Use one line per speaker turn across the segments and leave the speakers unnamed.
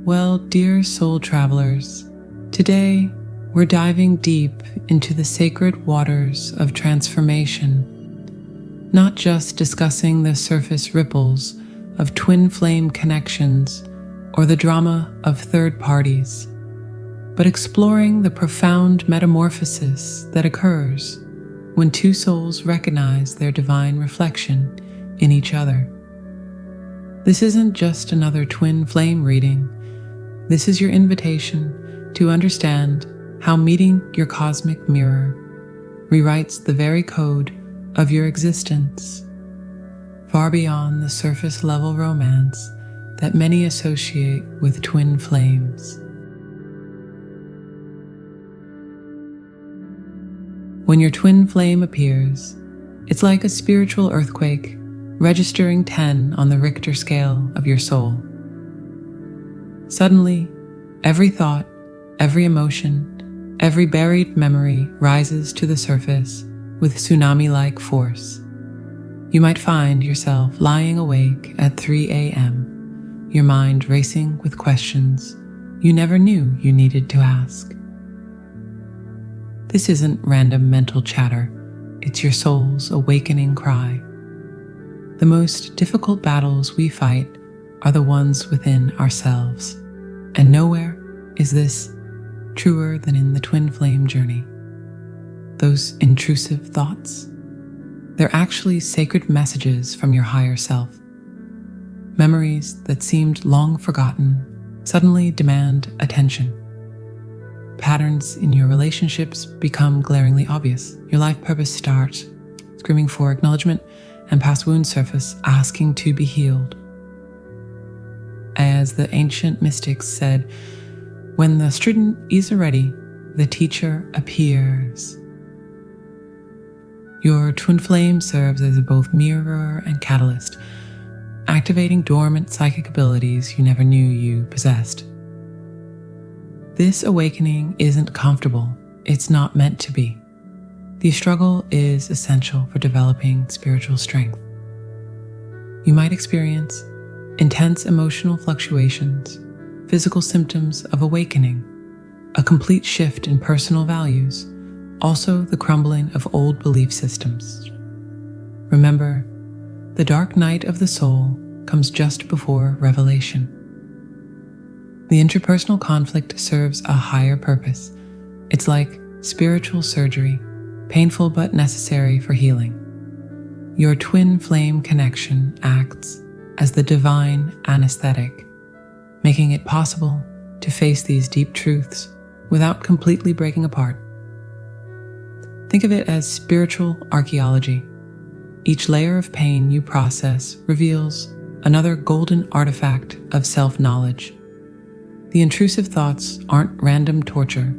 Well, dear soul travelers, today we're diving deep into the sacred waters of transformation, not just discussing the surface ripples of twin flame connections or the drama of third parties, but exploring the profound metamorphosis that occurs when two souls recognize their divine reflection in each other. This isn't just another twin flame reading. This is your invitation to understand how meeting your cosmic mirror rewrites the very code of your existence, far beyond the surface level romance that many associate with twin flames. When your twin flame appears, it's like a spiritual earthquake registering 10 on the Richter scale of your soul. Suddenly, every thought, every emotion, every buried memory rises to the surface with tsunami-like force. You might find yourself lying awake at 3 a.m., your mind racing with questions you never knew you needed to ask. This isn't random mental chatter, it's your soul's awakening cry. The most difficult battles we fight are the ones within ourselves, and nowhere is this truer than in the twin flame journey. Those intrusive thoughts, they're actually sacred messages from your higher self. Memories that seemed long forgotten suddenly demand attention. Patterns in your relationships become glaringly obvious. Your life purpose starts screaming for acknowledgement, and past wounds surface asking to be healed. As the ancient mystics said, when the student is ready, the teacher appears. Your twin flame serves as both mirror and catalyst, activating dormant psychic abilities you never knew you possessed. This awakening isn't comfortable. It's not meant to be. The struggle is essential for developing spiritual strength. You might experience intense emotional fluctuations, physical symptoms of awakening, a complete shift in personal values, also the crumbling of old belief systems. Remember, the dark night of the soul comes just before revelation. The interpersonal conflict serves a higher purpose. It's like spiritual surgery, painful but necessary for healing. Your twin flame connection acts as the divine anesthetic, making it possible to face these deep truths without completely breaking apart. Think of it as spiritual archaeology. Each layer of pain you process reveals another golden artifact of self-knowledge. The intrusive thoughts aren't random torture.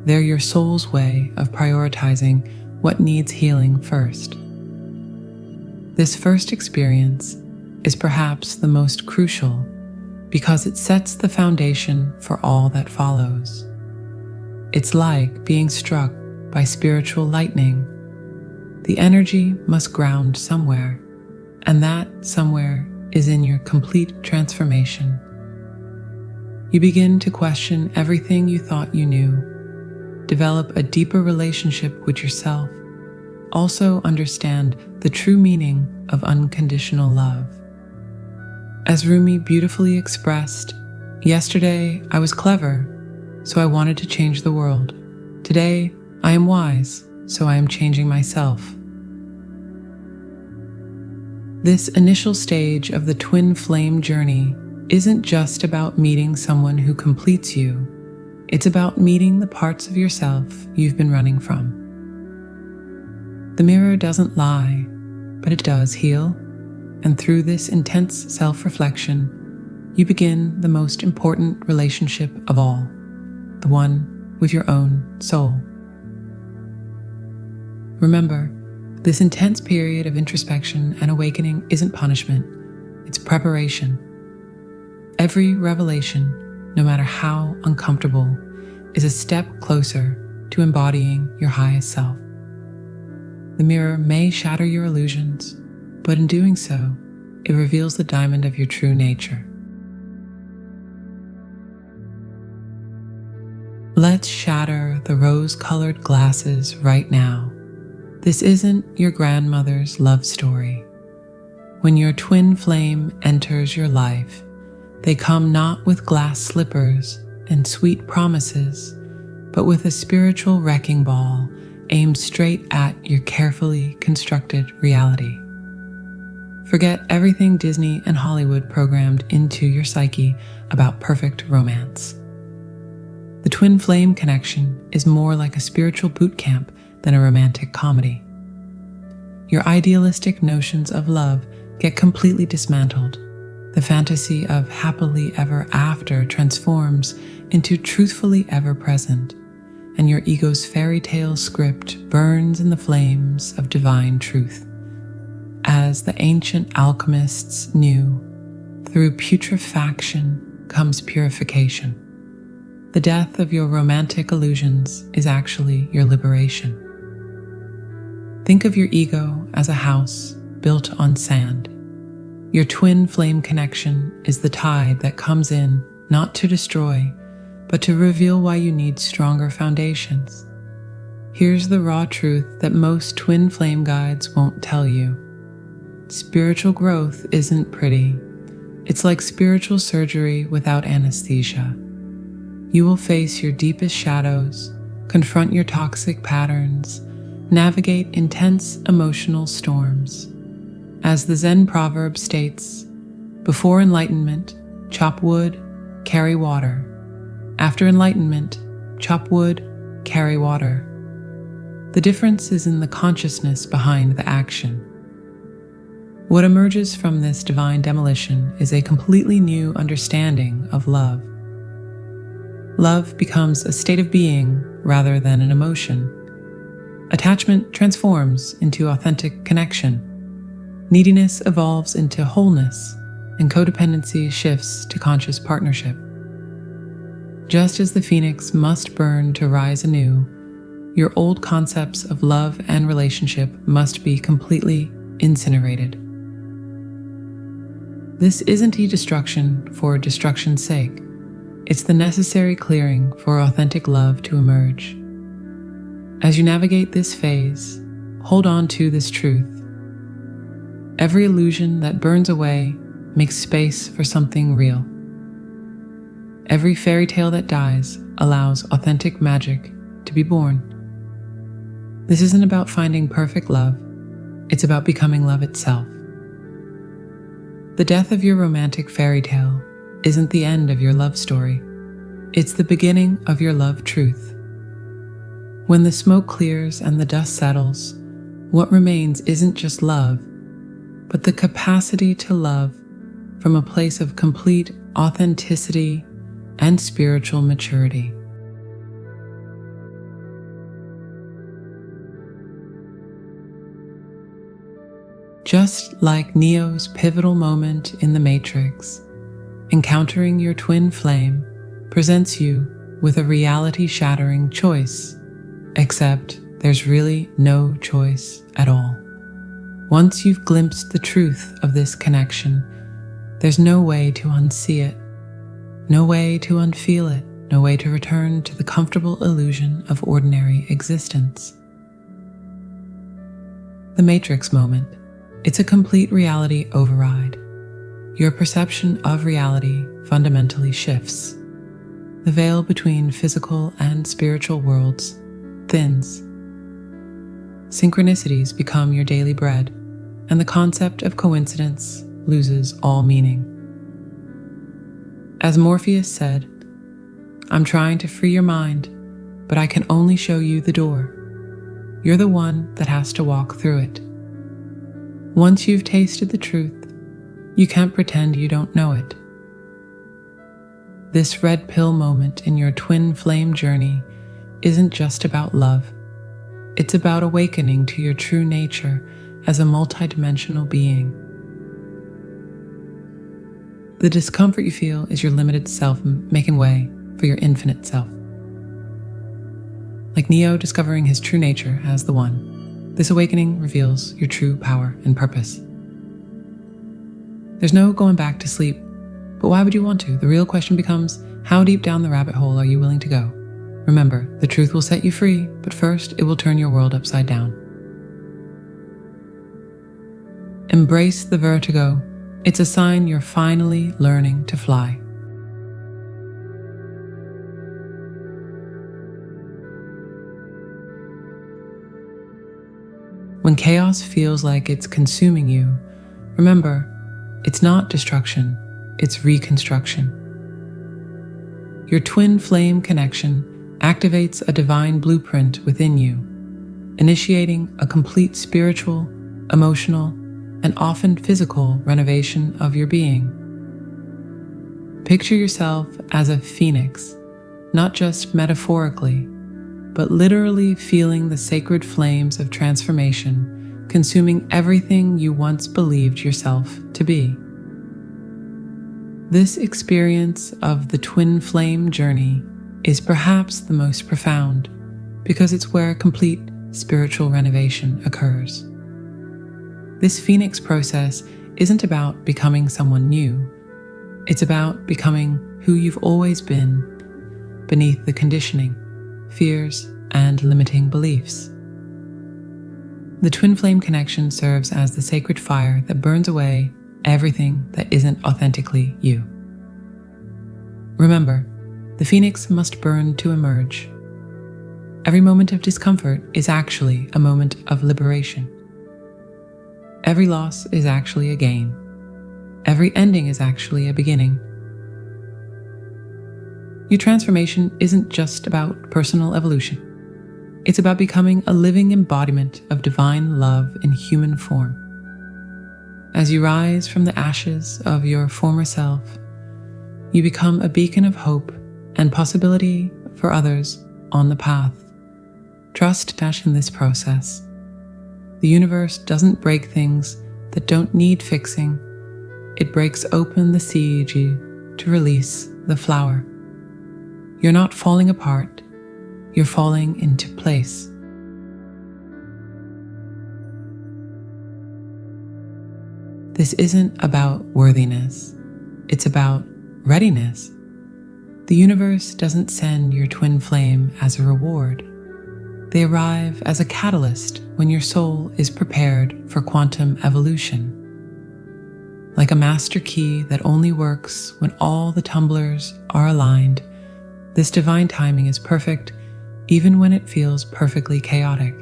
They're your soul's way of prioritizing what needs healing first. This first experience is perhaps the most crucial because it sets the foundation for all that follows. It's like being struck by spiritual lightning. The energy must ground somewhere, and that somewhere is in your complete transformation. You begin to question everything you thought you knew, develop a deeper relationship with yourself, also understand the true meaning of unconditional love. As Rumi beautifully expressed, yesterday I was clever, so I wanted to change the world. Today I am wise, so I am changing myself. This initial stage of the twin flame journey isn't just about meeting someone who completes you. It's about meeting the parts of yourself you've been running from. The mirror doesn't lie, but it does heal, and through this intense self-reflection, you begin the most important relationship of all, the one with your own soul. Remember, this intense period of introspection and awakening isn't punishment, it's preparation. Every revelation, no matter how uncomfortable, is a step closer to embodying your highest self. The mirror may shatter your illusions, but in doing so, it reveals the diamond of your true nature. Let's shatter the rose-colored glasses right now. This isn't your grandmother's love story. When your twin flame enters your life, they come not with glass slippers and sweet promises, but with a spiritual wrecking ball aimed straight at your carefully constructed reality. Forget everything Disney and Hollywood programmed into your psyche about perfect romance. The twin flame connection is more like a spiritual boot camp than a romantic comedy. Your idealistic notions of love get completely dismantled. The fantasy of happily ever after transforms into truthfully ever present, and your ego's fairy tale script burns in the flames of divine truth. As the ancient alchemists knew, through putrefaction comes purification. The death of your romantic illusions is actually your liberation. Think of your ego as a house built on sand. Your twin flame connection is the tide that comes in not to destroy, but to reveal why you need stronger foundations. Here's the raw truth that most twin flame guides won't tell you. Spiritual growth isn't pretty. It's like spiritual surgery without anesthesia. You will face your deepest shadows, confront your toxic patterns, navigate intense emotional storms. As the Zen proverb states, before enlightenment, chop wood, carry water. After enlightenment, chop wood, carry water. The difference is in the consciousness behind the action. What emerges from this divine demolition is a completely new understanding of love. Love becomes a state of being rather than an emotion. Attachment transforms into authentic connection. Neediness evolves into wholeness, and codependency shifts to conscious partnership. Just as the phoenix must burn to rise anew, your old concepts of love and relationship must be completely incinerated. This isn't destruction for destruction's sake. It's the necessary clearing for authentic love to emerge. As you navigate this phase, hold on to this truth. Every illusion that burns away makes space for something real. Every fairy tale that dies allows authentic magic to be born. This isn't about finding perfect love, it's about becoming love itself. The death of your romantic fairy tale isn't the end of your love story. It's the beginning of your love truth. When the smoke clears and the dust settles, what remains isn't just love, but the capacity to love from a place of complete authenticity and spiritual maturity. Just like Neo's pivotal moment in The Matrix, encountering your twin flame presents you with a reality-shattering choice, except there's really no choice at all. Once you've glimpsed the truth of this connection, there's no way to unsee it, no way to unfeel it, no way to return to the comfortable illusion of ordinary existence. The Matrix moment. It's a complete reality override. Your perception of reality fundamentally shifts. The veil between physical and spiritual worlds thins. Synchronicities become your daily bread, and the concept of coincidence loses all meaning. As Morpheus said, "I'm trying to free your mind, but I can only show you the door. You're the one that has to walk through it." Once you've tasted the truth, you can't pretend you don't know it. This red pill moment in your twin flame journey isn't just about love. It's about awakening to your true nature as a multidimensional being. The discomfort you feel is your limited self making way for your infinite self. Like Neo discovering his true nature as the One, this awakening reveals your true power and purpose. There's no going back to sleep, but why would you want to? The real question becomes, how deep down the rabbit hole are you willing to go? Remember, the truth will set you free, but first it will turn your world upside down. Embrace the vertigo. It's a sign you're finally learning to fly. When chaos feels like it's consuming you, remember, it's not destruction, it's reconstruction. Your twin flame connection activates a divine blueprint within you, initiating a complete spiritual, emotional, and often physical renovation of your being. Picture yourself as a phoenix, not just metaphorically, but literally feeling the sacred flames of transformation consuming everything you once believed yourself to be. This experience of the twin flame journey is perhaps the most profound because it's where complete spiritual renovation occurs. This phoenix process isn't about becoming someone new. It's about becoming who you've always been beneath the conditioning, fears, and limiting beliefs. The twin flame connection serves as the sacred fire that burns away everything that isn't authentically you. Remember, the phoenix must burn to emerge. Every moment of discomfort is actually a moment of liberation. Every loss is actually a gain. Every ending is actually a beginning. Your transformation isn't just about personal evolution. It's about becoming a living embodiment of divine love in human form. As you rise from the ashes of your former self, you become a beacon of hope and possibility for others on the path. Trust in this process. The universe doesn't break things that don't need fixing. It breaks open the seed to release the flower. You're not falling apart, you're falling into place. This isn't about worthiness, it's about readiness. The universe doesn't send your twin flame as a reward. They arrive as a catalyst when your soul is prepared for quantum evolution. Like a master key that only works when all the tumblers are aligned, this divine timing is perfect even when it feels perfectly chaotic.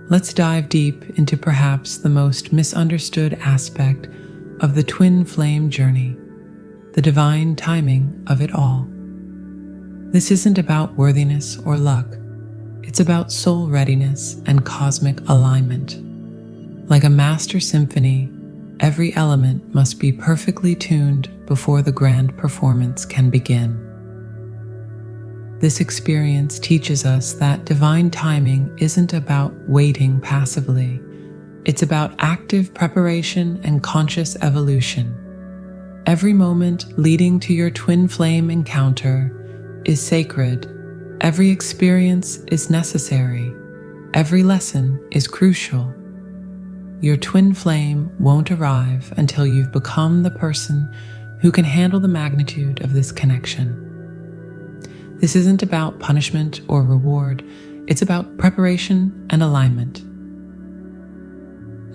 Let's dive deep into perhaps the most misunderstood aspect of the twin flame journey, the divine timing of it all. This isn't about worthiness or luck. It's about soul readiness and cosmic alignment. Like a master symphony, every element must be perfectly tuned before the grand performance can begin. This experience teaches us that divine timing isn't about waiting passively. It's about active preparation and conscious evolution. Every moment leading to your twin flame encounter is sacred. Every experience is necessary. Every lesson is crucial. Your twin flame won't arrive until you've become the person who can handle the magnitude of this connection. This isn't about punishment or reward. It's about preparation and alignment.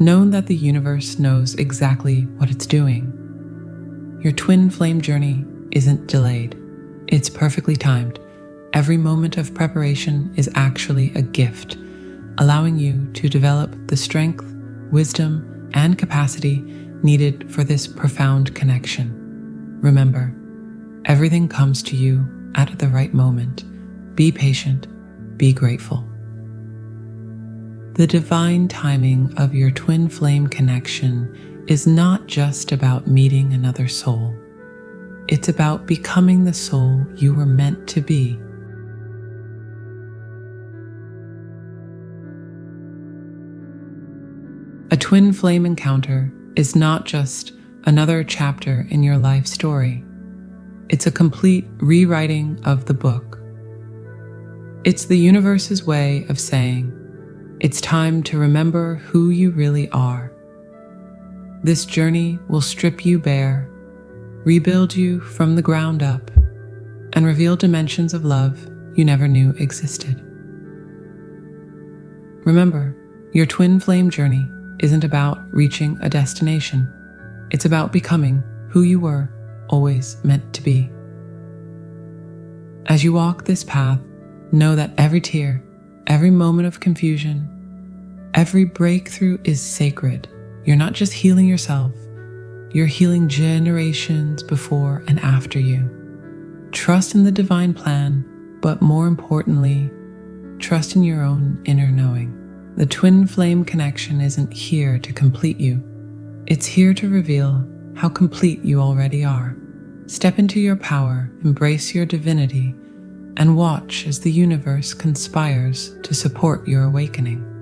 Know that the universe knows exactly what it's doing. Your twin flame journey isn't delayed. It's perfectly timed. Every moment of preparation is actually a gift, allowing you to develop the strength, wisdom, and capacity needed for this profound connection. Remember, everything comes to you at the right moment. Be patient, be grateful. The divine timing of your twin flame connection is not just about meeting another soul. It's about becoming the soul you were meant to be. A twin flame encounter is not just another chapter in your life story. It's a complete rewriting of the book. It's the universe's way of saying, it's time to remember who you really are. This journey will strip you bare, rebuild you from the ground up, and reveal dimensions of love you never knew existed. Remember, your twin flame journey isn't about reaching a destination. It's about becoming who you were always meant to be. As you walk this path, know that every tear, every moment of confusion, every breakthrough is sacred. You're not just healing yourself, you're healing generations before and after you. Trust in the divine plan, but more importantly, trust in your own inner knowing. The twin flame connection isn't here to complete you. It's here to reveal how complete you already are. Step into your power, embrace your divinity, and watch as the universe conspires to support your awakening.